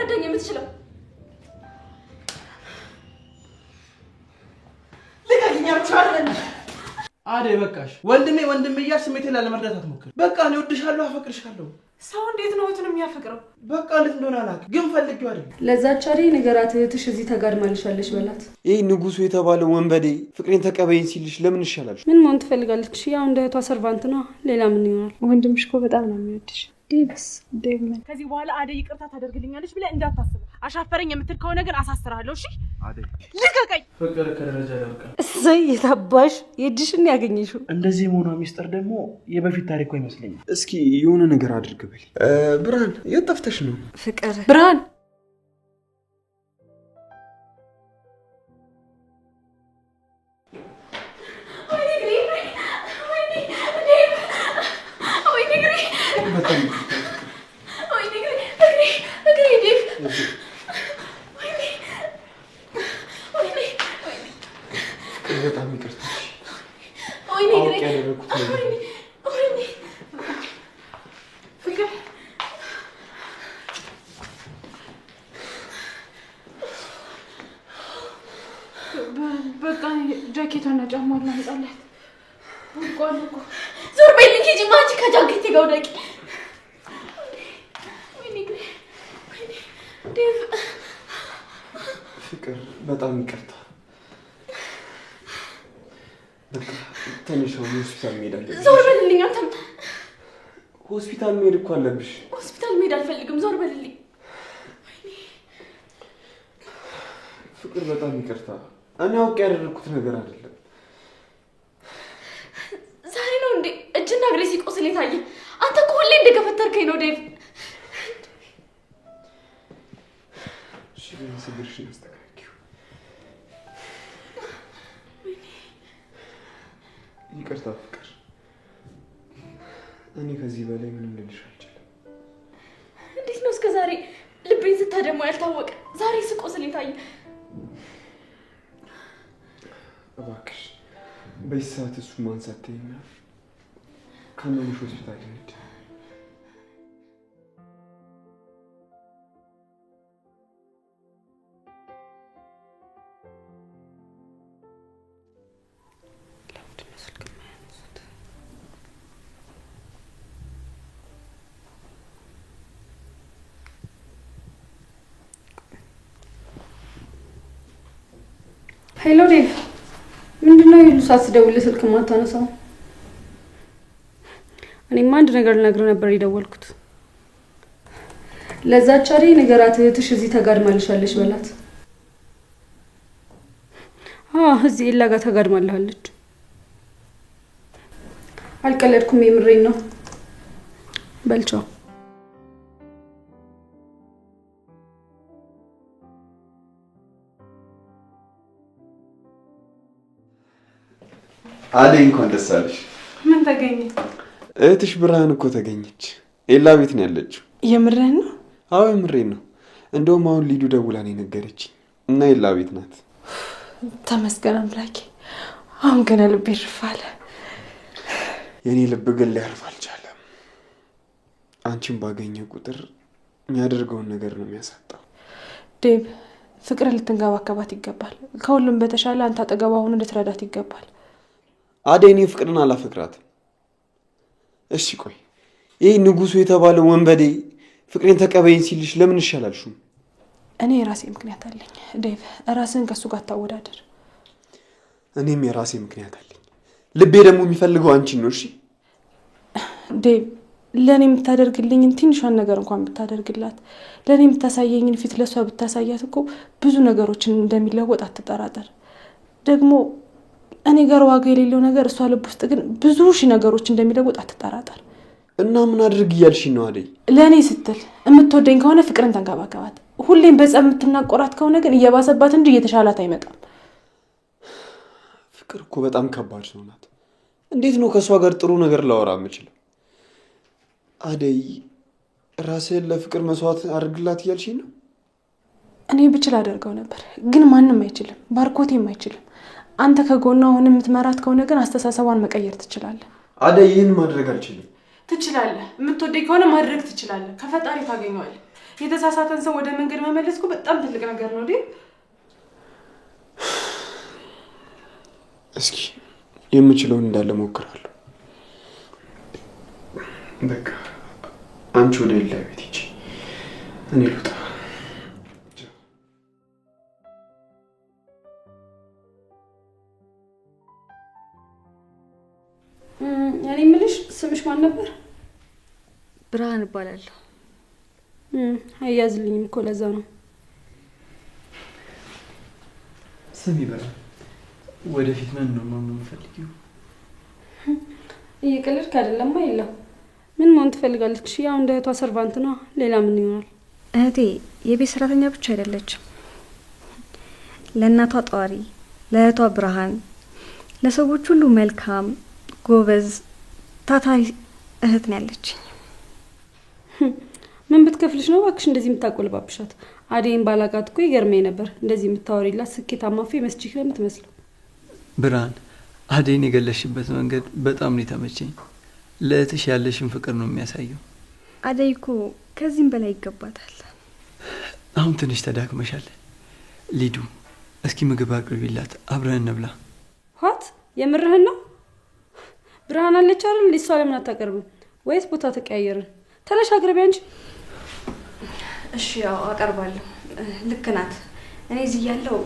ልትረዳኝ የምትችለው? ልቀቂኝ አልቻለኝ። አደይ በቃሽ። ወንድሜ እያልሽ ስሜቴን ላለመርዳት አትሞክሪ። በቃ እኔ እወድሻለሁ፣ አፈቅርሻለሁ። ሰው እንዴት ነው እህቱን የሚያፈቅረው? በቃ እንዴት እንደሆነ አላውቅም፣ ግን ፈልጌው አይደለም። ለዛች አደይ ንገራት፣ እህትሽ እዚህ ተጋድማልሻለች በላት። ይህ ንጉሱ የተባለው ወንበዴ ፍቅሬን ተቀበይኝ ሲልሽ ለምን ይሻላል? ምን መሆን ትፈልጋለች? ያው እንደ እህቷ ሰርቫንት ነው፣ ሌላ ምን ይሆናል? ወንድምሽ እኮ በጣም ነው የሚወድሽ። ዴቭስ ምን ከዚህ በኋላ አደይ ይቅርታ ታደርግልኛለች ብለህ እንዳታስብ። አሻፈረኝ የምትል ከሆነ ግን አሳስርሃለሁ። እሺ አደይ ልቀቀኝ። ፍቅር ከደረጃ ያልቃል። እሰይ የታባሽ የእጅሽን ያገኘሽው። እንደዚህ የመሆኗ ሚስጥር ደግሞ የበፊት ታሪኳ ይመስለኛል። እስኪ የሆነ ነገር አድርግ በይ። ብርሃን የት ጠፍተሽ ነው? ፍቅር ብርሃን በጣም ይቅርታ። በቃ ጃኬቷና ጫማውን ላምጣላት። ዞር በይልኝ ሂጂ ማጂ ከጃኬቴ ጋር ወደቂ። ፍቅር በጣም ይቅርታ። በቃ ትንሽ ሆስፒታል መሄድ አለብሽ። ዞር በልልኝ አንተም። ሆስፒታል መሄድ እኮ አለብሽ። ሆስፒታል መሄድ አልፈልግም፣ ዞር በልልኝ። ፍቅር በጣም ይቅርታ። እኔ አውቄ ያደረኩት ነገር አይደለም። ዛሬ ነው እንዴ እጅና እግሬ ሲቆስል የታየ? አንተ እኮ ሁሌ እንደገፈተርከኝ ነው ዴቭ። እሺ እግርሽን አስተካክዪው። ይቅርታ ፍቅር፣ እኔ ከዚህ በላይ ምንም ልልሽ አልችልም። እንዴት ነው እስከ ዛሬ ልቤን ስታደማው ያልታወቀ ዛሬ ስቆስል የታየ? እባክሽ በዚህ ሰዓት እሱ ማንሳት ተይና ካመመሽ ሆስፒታል ሄድ። ሄሎ ዴቭ፣ ምንድነው ይሉ ሳትደውልልህ ስልክ ማታነሳው? እኔማ አንድ ነገር ልነግርህ ነበር የደወልኩት። ለዛች አደይ ንገራት፣ እህትሽ እዚህ ተጋድማልሻለች በላት። እዚህ ኤላ ጋር ተጋድማልሃለች። አልቀለድኩም፣ የምሬን ነው። በልቻው አደይ እንኳን ደስ አለሽ። ምን ተገኘ? እህትሽ ብርሃን እኮ ተገኘች። ኤላ ቤት ነው ያለችው። የምርህን ነው? አዎ የምሬን ነው። እንደውም አሁን ሊዱ ደውላ ነው የነገረችኝ እና ኤላ ቤት ናት። ተመስገን አምላኬ። አሁን ገና ልቤ እርፍ አለ። የኔ ልብ ግን ሊያርፍ አልቻለም። አንቺን ባገኘ ቁጥር የሚያደርገውን ነገር ነው የሚያሳጣው። ዴቭ፣ ፍቅርን ልትንከባከባት ይገባል። ከሁሉም በተሻለ አንተ አጠገቧ ሆኖ ልትረዳት ይገባል። አደይ እኔ ፍቅርን አላፈቅራትም። እሺ ቆይ ይህ ንጉሱ የተባለው ወንበዴ ፍቅሬን ተቀበይኝ ሲልሽ ለምን ይሻላልሽም? እኔ የራሴ ምክንያት አለኝ ዴቭ፣ ራስን ከሱ ጋር ታወዳደር። እኔም የራሴ ምክንያት አለኝ። ልቤ ደግሞ የሚፈልገው አንቺን ነው። እሺ ዴቭ፣ ለእኔ የምታደርግልኝን ትንሿን ነገር እንኳን ብታደርግላት፣ ለእኔ የምታሳየኝን ፊት ለሷ ብታሳያት እኮ ብዙ ነገሮችን እንደሚለወጥ አትጠራጠር። ደግሞ እኔ ጋር ዋጋ የሌለው ነገር እሷ ልብ ውስጥ ግን ብዙ ሺህ ነገሮች እንደሚለወጥ አትጠራጠር። እና ምን አድርግ እያልሽኝ ነው አደይ? ለእኔ ስትል የምትወደኝ ከሆነ ፍቅርን ተንከባከባት። ሁሌም በጸብ የምትናቆራት ከሆነ ግን እየባሰባት እንጂ እየተሻላት አይመጣም። ፍቅር እኮ በጣም ከባድ ሰው ናት። እንዴት ነው ከእሷ ጋር ጥሩ ነገር ላወራ የምችለው? አደይ ራስህን ለፍቅር መስዋዕት አድርግላት እያልሽኝ ነው? እኔ ብችል አደርገው ነበር፣ ግን ማንም አይችልም። ባርኮቴም አይችልም። አንተ ከጎኗ አሁን የምትመራት ከሆነ ግን አስተሳሰቧን መቀየር ትችላለህ። አደይ ይህን ማድረግ አልችልም። ትችላለህ። የምትወደኝ ከሆነ ማድረግ ትችላለህ። ከፈጣሪ ታገኘዋለህ። የተሳሳተን ሰው ወደ መንገድ መመለስ እኮ በጣም ትልቅ ነገር ነው ዴቭ። እስኪ የምችለውን እንዳለ ሞክራለሁ። በቃ አንቺ ወደ ሌላ ቤት ሂጂ፣ እኔ ልውጣ። እኔ የምልሽ ስምሽ ማን ነበር? ብርሃን እባላለሁ። አያዝልኝም እኮ ለዛ ነው። ስም ይበላል። ወደፊት ምን ነው የምፈልጊው? እየቀለድክ አይደለም? የለም ምን መሆን ትፈልጋለች? ያው እንደ እህቷ ሰርቫንት ነው። ሌላ ምን ይሆናል? እህቴ የቤት ሰራተኛ ብቻ አይደለችም። ለእናቷ ጧሪ፣ ለእህቷ ብርሃን፣ ለሰዎች ሁሉ መልካም፣ ጎበዝ፣ ታታሪ እህት ነው ያለችኝ። ምን ብትከፍልሽ ነው እባክሽ እንደዚህ የምታቆልባብሻት? አዴን ባላቃት እኮ ይገርመኝ ነበር። እንደዚህ የምታወሪላት ስኬታማ መስጂክ ነው የምትመስለው። ብርሃን፣ አዴን የገለሽበት መንገድ በጣም ነው የተመቸኝ። ለእህትሽ ያለሽን ፍቅር ነው የሚያሳየው። አደይ እኮ ከዚህም በላይ ይገባታል። አሁን ትንሽ ተዳክመሻል። ሊዱ፣ እስኪ ምግብ አቅርቢላት፣ አብረን እንብላ። ኋት የምርህን ነው? ብርሃን አለች አይደል? እሷ ለምን አታቀርብም? ወይስ ቦታ ተቀያየርን? ተነሽ አቅርቢ አንቺ። እሺ ያው አቀርባለሁ። ልክ ናት። እኔ እዚህ ያለው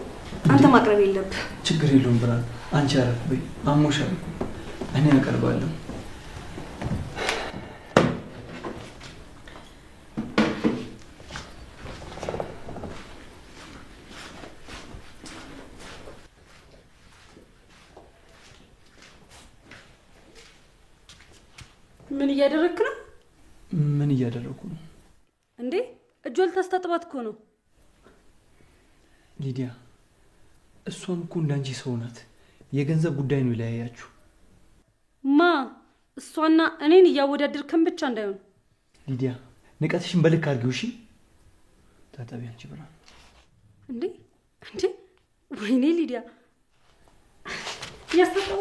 አንተ ማቅረብ የለብህ። ችግር የለውም ብርሃን፣ አንቺ አረፍ በይ። አሞሻል እኮ እኔ አቀርባለሁ። ምን እያደረግክ ነው? ምን እያደረኩ ነው እንዴ? እጇ ልታስታጥባት እኮ ነው። ሊዲያ፣ እሷም እኮ እንዳንቺ ሰው ናት። የገንዘብ ጉዳይ ነው ይለያያችሁ። ማ እሷና እኔን እያወዳደርከን ብቻ እንዳይሆን። ሊዲያ፣ ንቀትሽን በልክ አድርጊው። እሺ ታጠቢ አንቺ ብርሃን። እንዴ እንዴ! ወይኔ ሊዲያ ያስተጣው።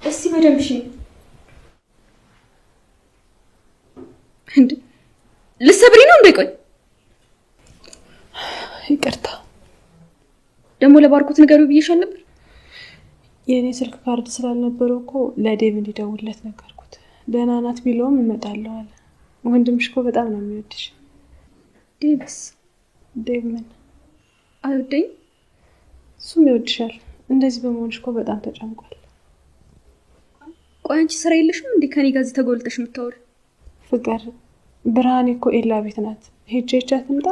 እስቲ በደንብ እሺ። እንዴ ልትሰብሪ ነው እንዴ? ቆይ ይቅርታ። ደግሞ ለባርኮት ንገሪው ብዬሻል ነበር። የእኔ ስልክ ካርድ ስላልነበረው እኮ ለዴቭ እንዲደውልለት ነገርኩት። ደህና ናት ቢለውም እመጣለሁ አለ። ወንድምሽ እኮ በጣም ነው የሚወድሽ። ዴቭስ? ዴቭ ምን አይወደኝ? እሱም ይወድሻል። እንደዚህ በመሆንሽ እኮ በጣም ተጨንቋል። ቆይ አንቺ ስራ የለሽም እንዴ ከኔ ጋር እዚህ ተጎልተሽ የምታወሪ? ፍቅር፣ ብርሃኔ እኮ ኤላ ቤት ናት። ሄጄ ይቻት ትምጣ?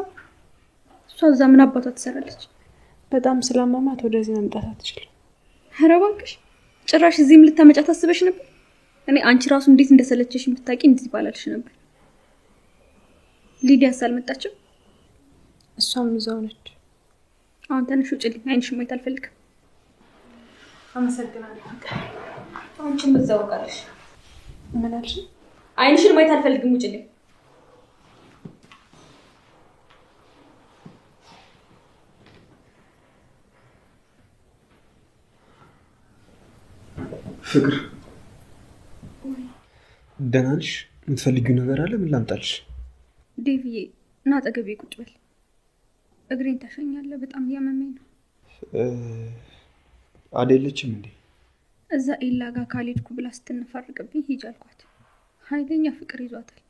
እሷ እዛ ምን አባቷ ትሰራለች? በጣም ስላመማት ወደዚህ መምጣት አትችልም። ኧረ እባክሽ፣ ጭራሽ እዚህም ልታመጫት ታስበሽ ነበር? እኔ አንቺ ራሱ እንዴት እንደሰለቸሽ የምታውቂ እንደዚህ ባላልሽ ነበር። ሊዲያስ አልመጣችም? እሷም እዛው ነች። አሁን ተነሽ ውጭልኝ፣ አይንሽን ማየት አልፈልግም። አመሰግናለሁ። አንቺም እዛው ቀርሽ። ምን አልሽ? አይንሽን ማየት አልፈልግም፣ ውጭልኝ። ፍቅር፣ ደህና ነሽ? የምትፈልጊው ነገር አለ? ምን ላምጣልሽ? ዴቪዬ እና አጠገቤ ቁጭ በል። እግሬን ታሸኛለህ፣ በጣም እያመመኝ ነው። አይደለችም እንዴ? እዛ ኤላ ጋር ካልሄድኩ ብላ ስትነፋርቅብኝ ሂጅ አልኳት። ኃይለኛ ፍቅር ይዟታል።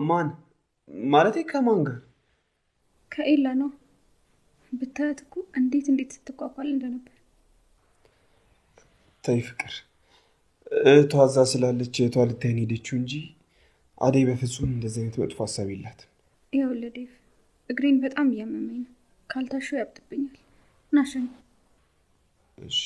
ማን ማለቴ? ከማን ጋር? ከኤላ ነው። ብታያት እኮ እንዴት ስትቋቋል እንደነበር። ተይ ፍቅር፣ እህቷ እዛ ስላለች እህቷ ልታይን ሄደችው እንጂ አደይ በፍጹም እንደዚህ አይነት መጥፎ ሀሳብ የላትም። ይኸውልህ ዴቭ፣ እግሬን በጣም እያመመኝ ነው። ካልታሸው ያብጥብኛል። ናሸኝ። እሺ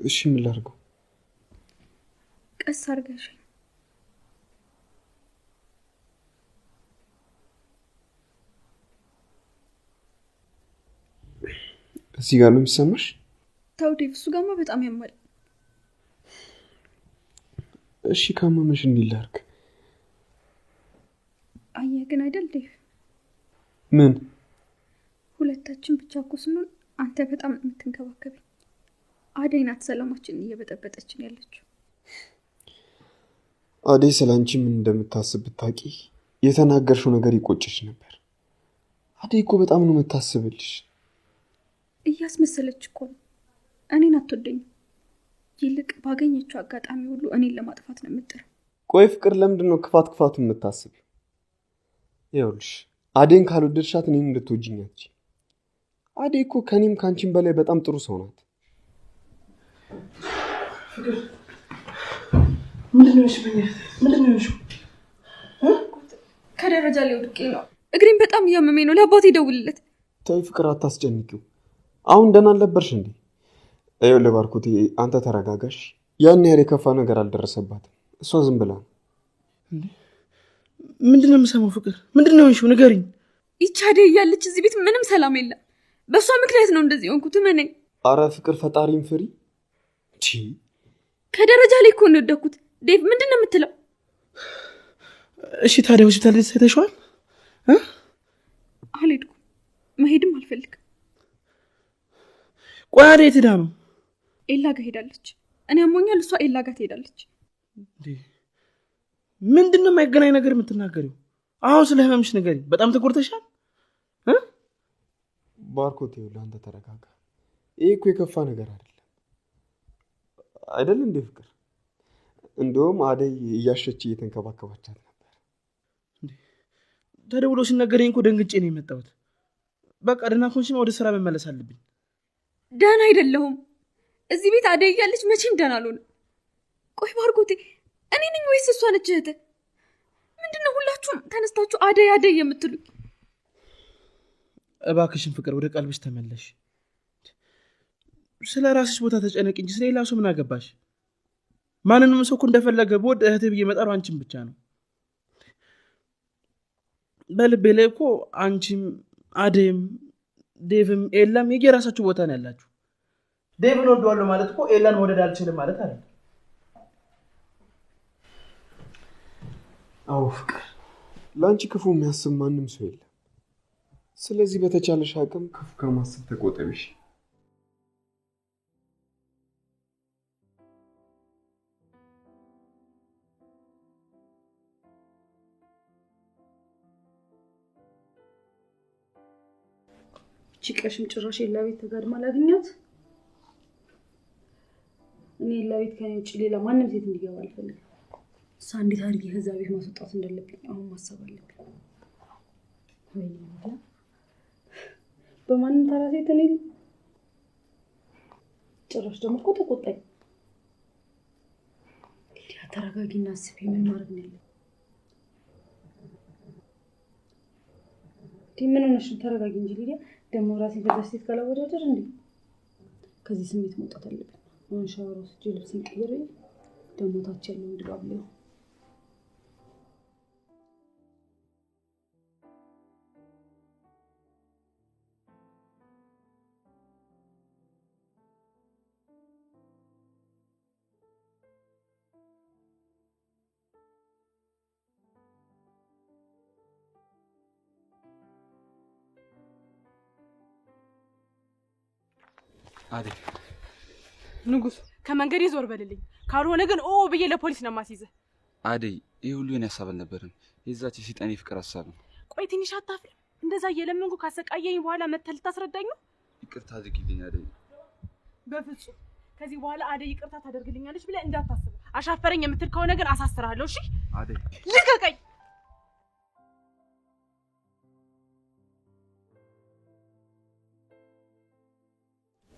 እሺ፣ ምን ላድርገው? ቀስ አድርገሽኝ። እዚህ ጋር ነው የሚሰማሽ? ተው ዴቭ፣ እሱ ጋማ በጣም ያማል። እሺ ካመመሽ እንዲህ ላድርግ? አየህ ግን አይደል ዴቭ፣ ምን ሁለታችን ብቻ እኮ ስንሆን አንተ በጣም የምትንከባከበኝ። አደይ ናት ሰላማችንን እየበጠበጠችን ያለችው። አደይ ስላንቺ ምን እንደምታስብ ብታውቂ የተናገርሽው ነገር ይቆጭሽ ነበር። አደይ እኮ በጣም ነው የምታስብልሽ። እያስመሰለች እኮ ነው። እኔን አትወደኝም። ይልቅ ባገኘችው አጋጣሚ ሁሉ እኔን ለማጥፋት ነው የምጥረው። ቆይ ፍቅር ለምንድን ነው ክፋቱን የምታስብ? ይኸውልሽ አደይን ካልወደድሻት እኔን እንድትወጂኝ አትችይም። አደይ እኮ ከኔም ካንቺም በላይ በጣም ጥሩ ሰው ናት። ምንድነው? ከደረጃ ላይ ወድቄ ነው። እግሬን በጣም እያመመኝ ነው። ለአባቴ ደውልለት። ተይ ፍቅር አታስጨንቂው። አሁን ደህና አልነበርሽ እንዴ? ይኸውልህ ባርኮቴ አንተ ተረጋጋሽ። ያን ያህል የከፋ ነገር አልደረሰባትም። እሷ ዝም ብላ ነው። ምንድነው የምሰማው? ፍቅር ምንድነው እንሹ? ንገሪኝ። ይቺ አደይ እያለች እዚህ ቤት ምንም ሰላም የለም። በእሷ ምክንያት ነው እንደዚህ ሆንኩት። እመነኝ። አረ ፍቅር ፈጣሪን ፍሪ። ከደረጃ ላይ እኮ ነው የወደኩት። ዴቭ ምንድን ነው የምትለው? እሺ ታዲያ ሆስፒታል ተይተሽዋል? አልሄድኩም፣ መሄድም አልፈልግም። ቆይ አደይ የት ሄዳ ነው? ኤላ ጋር ሄዳለች። እኔ አሞኛል፣ እሷ ኤላ ጋር ትሄዳለች። ምንድነው የማይገናኝ ነገር የምትናገሪው? አሁን ስለ ህመምሽ ንገሪኝ። በጣም ተጎድተሻል? ባርኮቴ ይኸውልህ አንተ ተረጋጋ። ይሄ እኮ የከፋ ነገር አይደል እንዴ ፍቅር? እንደውም አደይ እያሸች እየተንከባከባቻት ነበር። ተደውሎ ሲነገረኝ እኮ ደንግጬ ነው የመጣሁት። በቃ ደህና ከሆንሽማ ወደ ስራ መመለስ አለብኝ። ደህና አይደለሁም። እዚህ ቤት አደይ እያለች መቼም ደህና አልሆንም። ቆይ ባርኮቴ እኔ ነኝ ወይስ እሷ ነች እህትህ? ምንድነው ሁላችሁም ተነስታችሁ አደይ አደይ የምትሉኝ? እባክሽን ፍቅር ወደ ቀልብሽ ተመለሽ። ስለ ራስሽ ቦታ ተጨነቂ እንጂ ስለሌላ ሰው ምን አገባሽ? ማንንም ሰው እኮ እንደፈለገ በወድ እህቴ ብዬ መጣሩ አንቺም ብቻ ነው። በልቤ ላይ እኮ አንቺም አደይም ዴቭም ኤላም የየራሳችሁ ቦታ ነው ያላችሁ። ዴቭን ወደዋለሁ ማለት እኮ ኤላን መውደድ አልችልም ማለት አይደል? አዎ ፍቅር፣ ለአንቺ ክፉ የሚያስብ ማንም ሰው የለም። ስለዚህ በተቻለሽ አቅም ክፉ ከማሰብ ተቆጠቢሽ። ጭቀሽም ጭራሽ ኤላ ቤት ተጋድማ ላገኛት። እኔ ኤላ ቤት ከኔ ውጭ ሌላ ማንም ሴት እንዲገባ አልፈልግም። እሷ እንዴት አድርጌ ከዛ ቤት ማስወጣት እንዳለብኝ አሁን ማሰብ አለብኝ። ወይኔ በማንም ተራ ሴት እኔ ጭራሽ ደግሞ እኮ ተቆጣኝ። ሊዲያ ተረጋጊና አስቢ፣ ምን ማድረግ ነው ያለው? ምን ሆነሽ ነው? ተረጋጊ እንጂ ሊዲያ። ደግሞ ራሴን ከዛ ሴት ካላወዳደር እንዴ ከዚህ ስሜት መውጣት አለብኝ። አሁን ሻወር ወስጄ ልብሴን ቀይሬ ደግሞ ታች ያለውን ድባብ ላይ አዴ ንጉስ ከመንገድ ይዞር በልልኝ፣ ካልሆነ ግን ኦ ብዬ ለፖሊስ ነው ማስይዘህ። አዴ ይሄ ሁሉ የኔ ሐሳብ አልነበረም፣ የዛች ሲጣኔ ፍቅር ሐሳብ ነው። ቆይ ትንሽ አታፍርም? እንደዛ እየለመንኩ ካሰቃየኝ በኋላ መተህ ልታስረዳኝ ነው? ይቅርታ አድርጊልኝ አዴ። በፍጹም ከዚህ በኋላ አደይ ይቅርታ ታደርግልኛለች ብለህ እንዳታስብ። አሻፈረኝ የምትል ከሆነ ግን አሳስርሃለሁ። እሺ አዴ ልቀቀኝ።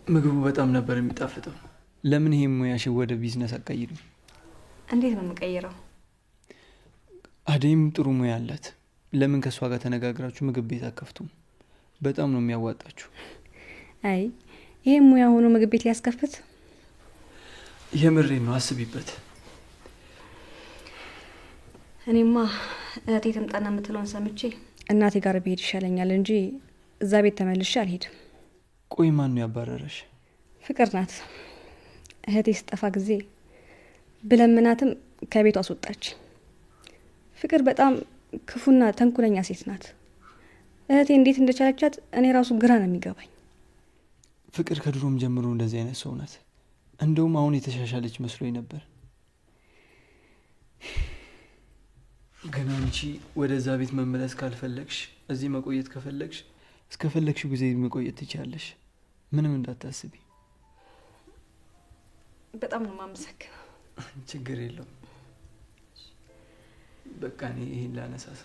ምግቡ በጣም ነበር የሚጣፍጠው። ለምን ይሄን ሙያሽ ወደ ቢዝነስ አቀይሪም? እንዴት ነው የምቀይረው? አደይም ጥሩ ሙያ አላት። ለምን ከእሷ ጋር ተነጋግራችሁ ምግብ ቤት አከፍቱም? በጣም ነው የሚያዋጣችሁ። አይ ይሄ ሙያ ሆኖ ምግብ ቤት ሊያስከፍት? የምሬን ነው፣ አስቢበት። እኔማ እህቴ ትምጣና የምትለውን ሰምቼ እናቴ ጋር ብሄድ ይሻለኛል እንጂ እዛ ቤት ተመልሼ አልሄድም። ቆይ ማን ነው ያባረረሽ? ፍቅር ናት። እህቴ ስጠፋ ጊዜ ብለምናትም ከቤቷ አስወጣች። ፍቅር በጣም ክፉና ተንኩለኛ ሴት ናት። እህቴ እንዴት እንደቻለቻት እኔ ራሱ ግራ ነው የሚገባኝ። ፍቅር ከድሮም ጀምሮ እንደዚህ አይነት ሰው ናት። እንደውም አሁን የተሻሻለች መስሎኝ ነበር። ግን አንቺ ወደዛ ቤት መመለስ ካልፈለግሽ፣ እዚህ መቆየት ከፈለግሽ እስከፈለግሽው ጊዜ መቆየት ትችያለሽ። ምንም እንዳታስቢ። በጣም ነው የማመሰግነው። ችግር የለውም። በቃ እኔ ይሄን ላነሳሳ።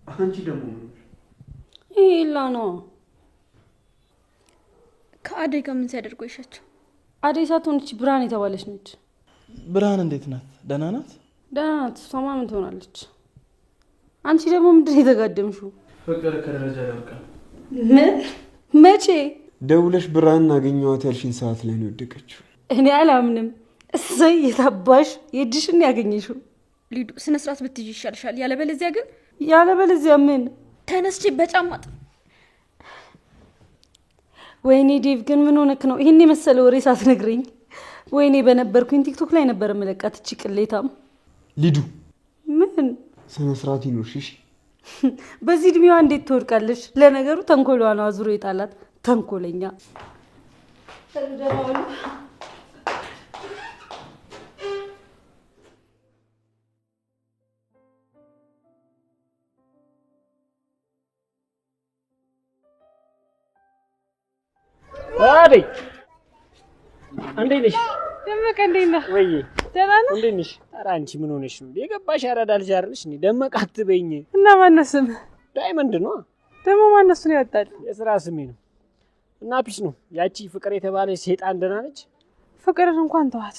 አንቺ ደግሞ ይላ ነው ከአደይ ጋር ምን ሲያደርጉ ይሻቸው? አደይ ሳትሆንች ብርሃን የተባለች ነች። ብርሃን እንዴት ናት? ደህና ናት? ደህና ናት። እሷማ ምን ትሆናለች? አንቺ ደግሞ ምንድን የተጋደምሽው? ፍቅር ከደረጃ ያልቃል። ምን? መቼ ደውለሽ ብርሃን አገኘኋት ያልሽኝ ሰዓት ላይ ነው የወደቀችው? እኔ አላምንም። እሰይ የታባሽ የእጅሽን ያገኘሽው። ሊዱ ስነ ስርዓት ብትይዥ ይሻልሻል። ያለበለዚያ ግን ያለበለዚያ ምን? ተነስቼ በጫማጥ። ወይኔ ዴቭ ግን ምን ሆነክ ነው ይሄን የመሰለ ወሬ ሳትነግረኝ? ወይኔ በነበርኩኝ ቲክቶክ ላይ ነበር መለቃት። እቺ ቅሌታም ሊዱ ምን ስነ ስርዓት ይኖርሽ። በዚህ እድሜዋ እንዴት ትወድቃለች? ለነገሩ ተንኮሏ ነው አዙሮ የጣላት ተንኮለኛ። አደይ እንዴት ነሽ? ደመቀ እንዴት ነህ? ወይ ደህና ነህ? እንዴት ነሽ? ኧረ አንቺ ምን ሆነሽ ነው? የገባሽ ያራዳ ልጅ አይደለሽ? እኔ ደመቀ አትበይኝ። እና ማነው ስምህ? ዳይመንድ ነው። ደግሞ ማነው እሱን ያወጣል? የስራ ስሜ ነው። እና ፒስ ነው። ያቺ ፍቅር የተባለች ሴጣን ደህና ነች? ፍቅርን እንኳን ተዋት።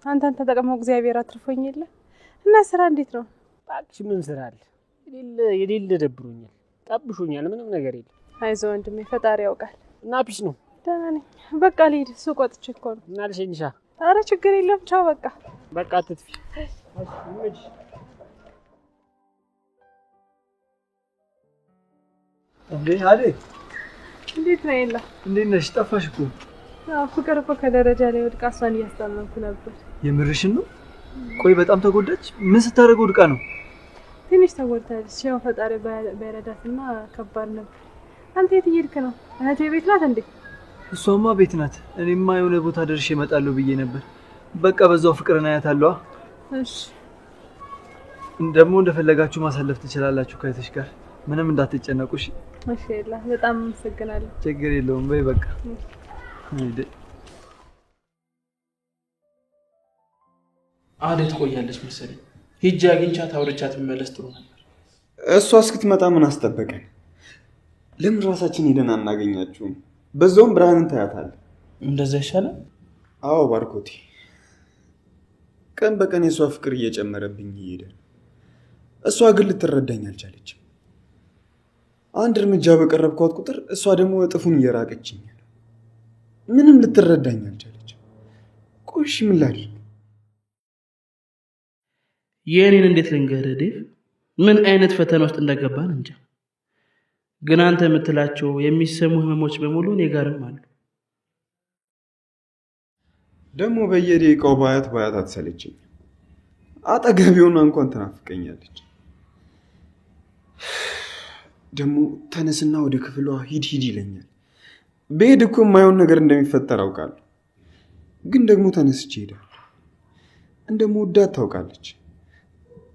አንተን ተጠቅመው እግዚአብሔር አትርፎኝ የለ እና ስራ እንዴት ነው? እባክሽ ምን ስራ አለ? የሌለ ደብሮኛል፣ ጠብሾኛል። ምንም ነገር የለም። አይዞህ ወንድሜ ፈጣሪ ያውቃል። እና ፒስ ነው። ደህና ነኝ። በቃ ልሂድ፣ ሱቅ ወጥቼ እኮ ነው። እና ልሸኝሻ? ኧረ ችግር የለም ቻው። በቃ አትጥፊ። እንዴ አደይ እንዴት ነው የለ? እንዴት ነሽ? ጠፋሽ እኮ። ፍቅር እኮ ከደረጃ ላይ ወድቃ እሷን እያስታመምኩ ነበር። የምርሽን ነው? ቆይ በጣም ተጎዳች? ምን ስታደርግ ወድቃ ነው? ትንሽ ተጎድታለች። ያው ፈጣሪ ባይረዳትና ከባድ ነበር። አንተ የት እየሄድክ ነው? እህቴ ቤት ናት እንዴ? እሷማ ቤት ናት። እኔማ የሆነ ቦታ ደርሼ እመጣለሁ ብዬ ነበር። በቃ በዛው ፍቅርን አያታለሁ። እሺ ደግሞ እንደፈለጋችሁ ማሳለፍ ትችላላችሁ ከእህትሽ ጋር። ምንም እንዳትጨነቁ እሺ? እሺ የለ በጣም አመሰግናለሁ። ችግር የለውም። በይ በቃ አደይ ትቆያለች መሰለኝ። ሂጅ አግኝቻት አውርቻት መመለስ ጥሩ ነበር። እሷ እስክትመጣ ምን አስጠበቀን? ለምን ራሳችን ሄደን አናገኛችሁም? በዛውም ብርሃንን ታያታለህ። እንደዛ ይሻላል። አዎ ባርኮቴ፣ ቀን በቀን የእሷ ፍቅር እየጨመረብኝ እየሄደ ነው። እሷ ግን ልትረዳኝ አልቻለችም። አንድ እርምጃ በቀረብኳት ቁጥር እሷ ደግሞ እጥፉን እየራቀችኝ ነው። ምንም ልትረዳኝ አልቻለችም። ቆይ እሺ ምን ላድርግ? የእኔን እንዴት ልንገርህ ዴቭ? ምን አይነት ፈተና ውስጥ እንደገባን እንጃ። ግን አንተ የምትላቸው የሚሰሙ ህመሞች በሙሉ እኔ ጋርም አሉ። ደግሞ በየደቂቃው ባያት አትሰለችኝ። አጠገቢውና እንኳን ትናፍቀኛለች። ደግሞ ተነስና ወደ ክፍሏ ሂድ ይለኛል። በሄድ እኮ የማይሆን ነገር እንደሚፈጠር አውቃለሁ። ግን ደግሞ ተነስቼ ሄዳለሁ። እንደምወዳት ታውቃለች።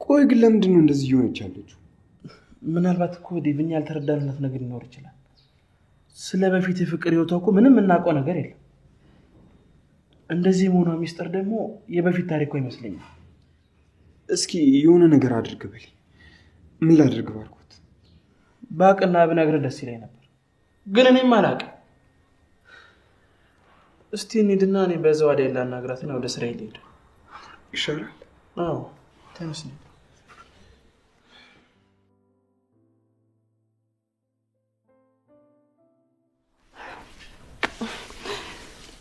ቆይ ግን ለምንድን ነው እንደዚህ እየሆነች ያለችው? ምናልባት እኮ ዴቭኛ ያልተረዳንለት ነገር ሊኖር ይችላል። ስለ በፊት የፍቅር ህይወቷ እኮ ምንም የምናውቀው ነገር የለም። እንደዚህ መሆኗ ሚስጥር ደግሞ የበፊት ታሪኳ ይመስለኛል። እስኪ የሆነ ነገር አድርግ በል። ምን ላድርግ ባርኮት? ባቅና ብነግርህ ደስ ይለኝ ነበር፣ ግን እኔም አላውቅም። እስቲ እንሂድና እኔ በዛው አደይ ላናግራትና ወደ ስራዬ ልሄድ ይሻላል። አዎ ተነስ።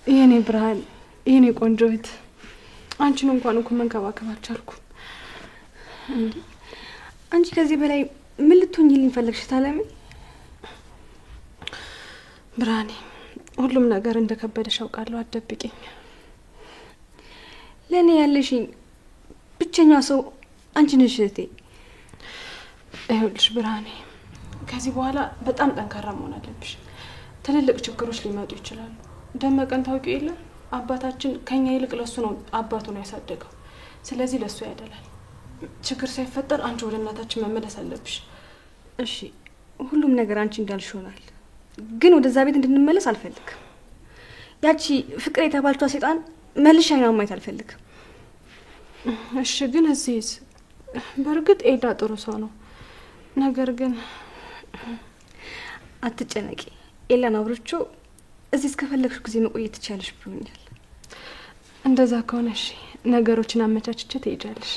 የኔ ብርሃን የኔ ቆንጆ እህት አንቺን እንኳን እኮ መንከባከብ አልቻልኩም። እንዴ አንቺ ከዚህ በላይ ምን ልትሆኚልኝ ፈለግሽ ታለሚ? ብርሃኔ ሁሉም ነገር እንደከበደሽ አውቃለሁ፣ አትደብቂኝ። ለእኔ ያለሽኝ ብቸኛ ሰው አንቺ ነሽ እህቴ። ይኸውልሽ ብርሃኔ ከዚህ በኋላ በጣም ጠንካራ መሆን አለብሽ። ትልልቅ ችግሮች ሊመጡ ይችላሉ። ደመቀን ታውቂው የለ አባታችን ከኛ ይልቅ ለሱ ነው አባቱ ነው ያሳደገው። ስለዚህ ለሱ ያደላል። ችግር ሳይፈጠር አንቺ ወደ እናታችን መመለስ አለብሽ። እሺ ሁሉም ነገር አንቺ እንዳልሽ ይሆናል፣ ግን ወደዛ ቤት እንድንመለስ አልፈልግም። ያቺ ፍቅር የተባለችው ሰይጣን መልሻ አይኗን ማየት አልፈልግም። እሺ ግን እዚህስ በእርግጥ ኤላ ጥሩ ሰው ነው፣ ነገር ግን አትጨነቂ። ኤላን አብሮቹ እዚህ እስከፈለግሽ ጊዜ መቆየት ትችያለሽ ብሎኛል። እንደዛ ከሆነ እሺ ነገሮችን አመቻችቼ ትሄጃለሽ።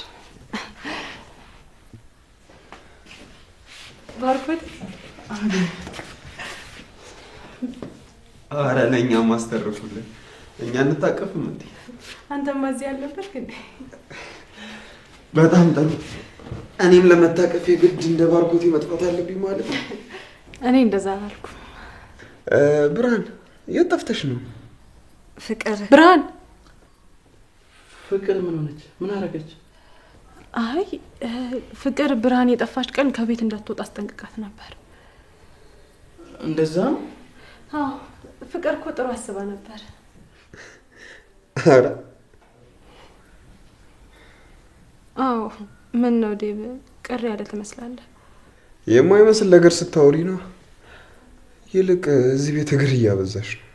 ባርኮት አረ ለእኛ ማስተርፉልን እኛ እንታቀፍም እንዴ? አንተማ እዚህ ያለበት ግን በጣም ጥሩ። እኔም ለመታቀፍ የግድ እንደ ባርኮቴ መጥፋት አለብኝ ማለት ነው? እኔ እንደዛ አላልኩም። ብርሃን የት ጠፍተሽ ነው? ፍቅር ብርሃን ፍቅር ምን ሆነች? ምን አረገች? አይ ፍቅር ብርሃን የጠፋች ቀን ከቤት እንዳትወጣ አስጠንቅቃት ነበር። እንደዛ ነው? አዎ ፍቅር እኮ ጥሩ አስባ ነበር። አረ አዎ ምን ነው ዴብ ቅር ያለ ትመስላለህ። የማይመስል ነገር ስታወሪ ነው። ይልቅ እዚህ ቤት እግር እያበዛሽ ነው።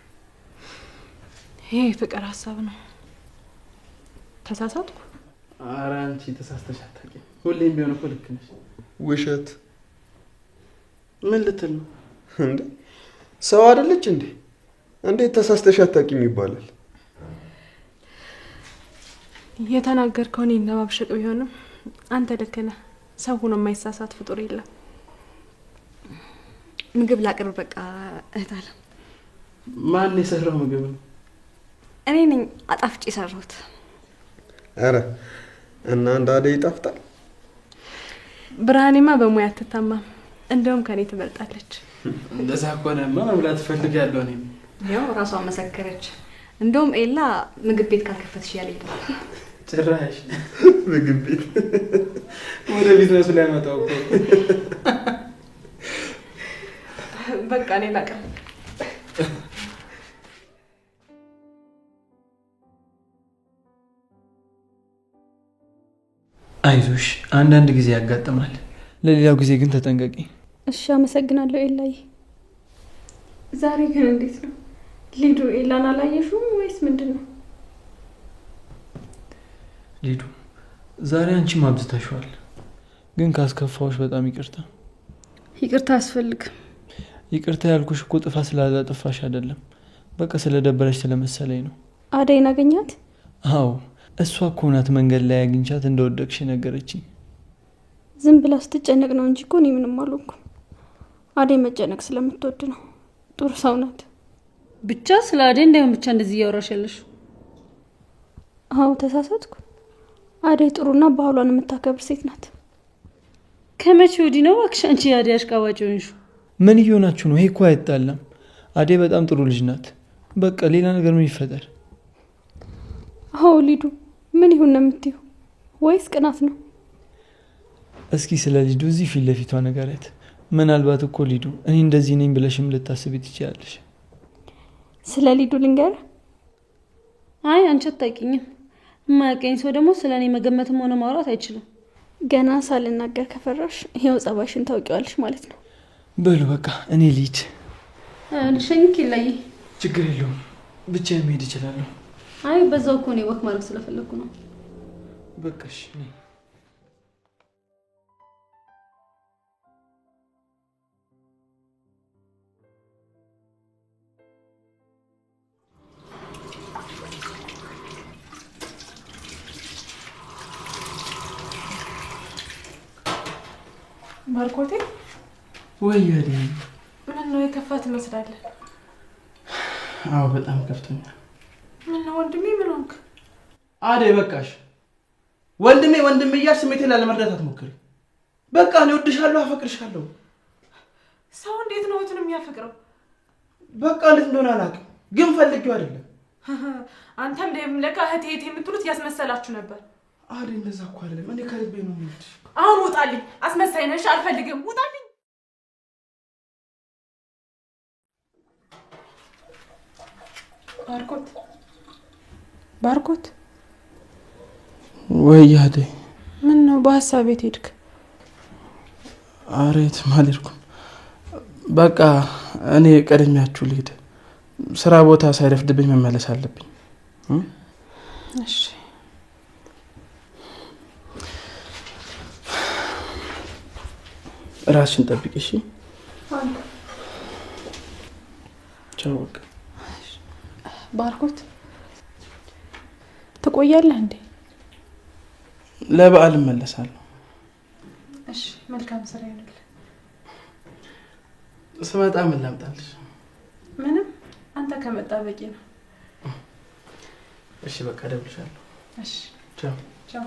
ይሄ ፍቅር ሀሳብ ነው። ተሳሳትኩ? ኧረ አንቺ ተሳስተሽ አታውቂም። ሁሌም ቢሆን እኮ ልክ ነሽ። ውሸት ምን ልትል ነው እንዴ? ሰው አይደለች እንዴ? እንዴት ተሳስተሽ አታውቂም ይባላል? የተናገርከው እኔ ለማብሸቅ ቢሆንም አንተ ልክ ነህ። ሰው ሆኖ የማይሳሳት ፍጡር የለም። ምግብ ላቅርብ በቃ እህታለ። ማን የሰራው ምግብ ነው? እኔ ነኝ አጣፍጭ የሰራሁት። አረ እና እንዳደ ይጣፍጣል። ብርሃኔማ በሙያ አትታማም፣ እንደውም ከኔ ትበልጣለች። እንደዛ ከሆነማ መብላት እፈልጋለሁ። እኔም ያው ራሷ መሰከረች። እንደውም ኤላ ምግብ ቤት ካልከፈትሽ ያለ ይላል። ጭራሽ ምግብ ቤት ወደ ቢዝነሱ ላይ መጣው እኮ። በቃ እኔ ላቅርብ። አይዞሽ፣ አንዳንድ ጊዜ ያጋጥማል። ለሌላው ጊዜ ግን ተጠንቀቂ። እሺ አመሰግናለሁ ኤላዬ። ዛሬ ግን እንዴት ነው ሊዱ? ኤላን አላየሽውም ወይስ ምንድነው? ሊዱ ዛሬ አንቺም አብዝተሽዋል። ግን ካስከፋዎች በጣም ይቅርታ። ይቅርታ አያስፈልግም። ይቅርታ ያልኩሽ እኮ ጥፋት ስላላጠፋሽ አይደለም፣ በቃ ስለደበረሽ ስለመሰለኝ ነው። አደይን አገኛት? አዎ እሷ እኮ ናት መንገድ ላይ አግኝቻት እንደወደቅሽ ነገረችኝ። ዝም ብላ ስትጨነቅ ነው እንጂ እኮ እኔ ምንም አልሆንኩም። አደይ መጨነቅ ስለምትወድ ነው። ጥሩ ሰው ናት። ብቻ ስለ አደይ እንዳይሆን ብቻ እንደዚህ እያወራሽ ያለሽ። አዎ ተሳሳትኩ። አደይ ጥሩና ባህሏን የምታከብር ሴት ናት። ከመቼ ወዲህ ነው እባክሽ አንቺ የአደይ አሽቃባጭ ሆንሽ? ምን እየሆናችሁ ነው? ይሄ እኮ አይጣላም። አደይ በጣም ጥሩ ልጅ ናት። በቃ ሌላ ነገር ምን ይፈጠር? አዎ ሊዱ ምን ይሁን ነው የምትይው? ወይስ ቅናት ነው? እስኪ ስለ ሊዱ እዚህ ፊት ለፊቷ ነገራት። ምናልባት እኮ ሊዱ እኔ እንደዚህ ነኝ ብለሽም ልታስቢ ትችያለሽ። ስለ ሊዱ ልንገር? አይ አንቺ አታውቂኝም። የማያውቀኝ ሰው ደግሞ ስለ እኔ መገመትም ሆነ ማውራት አይችልም። ገና ሳልናገር ከፈራሽ ይኸው ጸባይሽን ታውቂዋለሽ ማለት ነው። በሉ በቃ እኔ ልሂድ። ልሸኝክ ይለይ። ችግር የለውም ብቻ መሄድ እችላለሁ። አይ በዛው እኮ ነው ወክ ማድረግ ስለፈለኩ ነው። በቃሽ ነኝ። ባርኮቴ ወይ አደይ፣ ምን ነው የከፋ ትመስላለህ? አዎ በጣም ከፍቶኛል። ምን ነው ወንድሜ? ምን ሆንክ? አደይ በቃሽ። ወንድሜ እያልሽ ስሜቴን ላለመርዳት አትሞክሪ። በቃ እኔ እወድሻለሁ፣ አፈቅርሻለሁ። ሰው እንዴት ነው እህቱን የሚያፈቅረው? በቃ እንዴት እንደሆነ አላውቅም፣ ግን ፈልጌው አይደለም። አንተም ዴቭም ለካ እህቴ የምትሉት ያስመሰላችሁ ነበር። አደይ እንደዛ እኮ አይደለም። እኔ ከልቤ ነው የምልሽ። አሁን ውጣልኝ። አስመሳይ ነሽ፣ አልፈልግም። ውጣልኝ። ባርኮት ወይ አደይ፣ ምን ነው በሀሳብ ቤት ሄድክ? ኧረ የትም አልሄድኩም። በቃ እኔ ቀድሜያችሁ ልሂድ። ስራ ቦታ ሳይረፍድብኝ መመለስ አለብኝ። እሺ ራስሽን ጠብቂ እሺ? ቻው። በቃ ባርኮት ትቆያለህ እንዴ? ለበዓል እመለሳለሁ። እሺ መልካም ስራ ይሁንልህ። ስመጣ ምን ላምጣልሽ? ምንም፣ አንተ ከመጣ በቂ ነው። እሺ በቃ እደውልልሻለሁ። እሺ ቻው ቻው።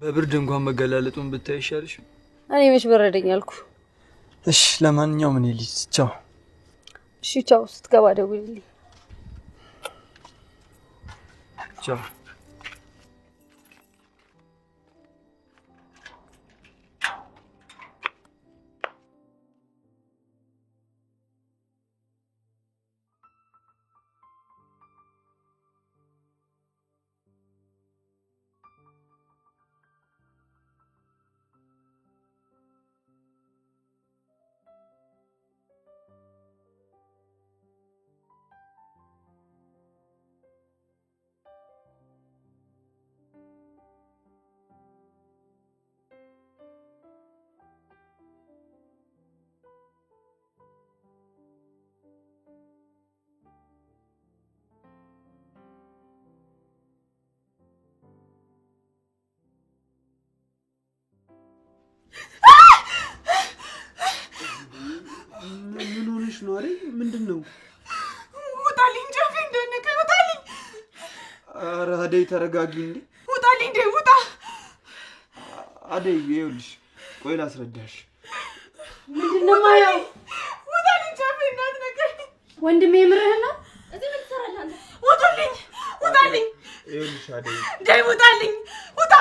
በብርድ እንኳን መገላለጡን ብታይ ይሻልሽ። እኔ መች በረደኝ አልኩ። እሺ ለማንኛውም እኔ ልጅ ቻው። እሺ ቻው። ስትገባ ደውልልኝ። ቻው። ምን ሆነሽ ነው አይደል? ምንድነው? ውጣልኝ። ጃፌ እንደነከ ውጣልኝ። ኧረ አደይ ተረጋጊ እንዴ። ውጣልኝ እንዴ ውጣ። አደይ ይኸውልሽ፣ ቆይ ላስረዳሽ። ምንድነው ማየው? ውጣልኝ ጃፌ እንዳትነካኝ። ወንድሜ የምርህን ነው? እዚህ ምን ትሰራለህ አንተ? ውጡልኝ። ውጣልኝ። ይኸውልሽ አደይ፣ ዳይ ውጣልኝ። ውጣ።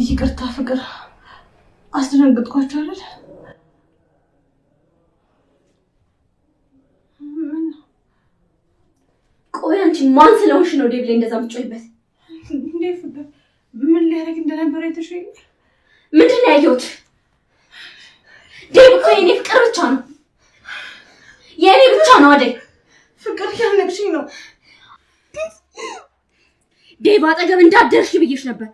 ይቅርታ ፍቅር፣ አስደነግጥኳቸው አይደል? ቆይ አንቺ ማን ስለሆንሽ ነው ዴቭ ላይ እንደዛ የምትጮይበት? እንዴ ፍቅር፣ ምን ሊያደርግ እንደነበረ የተሸኝ ምንድን ነው ያየሁት? ዴቭ እኮ የኔ ፍቅር ብቻ ነው፣ የኔ ብቻ ነው። አደይ ፍቅር ያልነግሽኝ ነው። ዴቭ አጠገብ እንዳደርሽ ብዬሽ ነበር።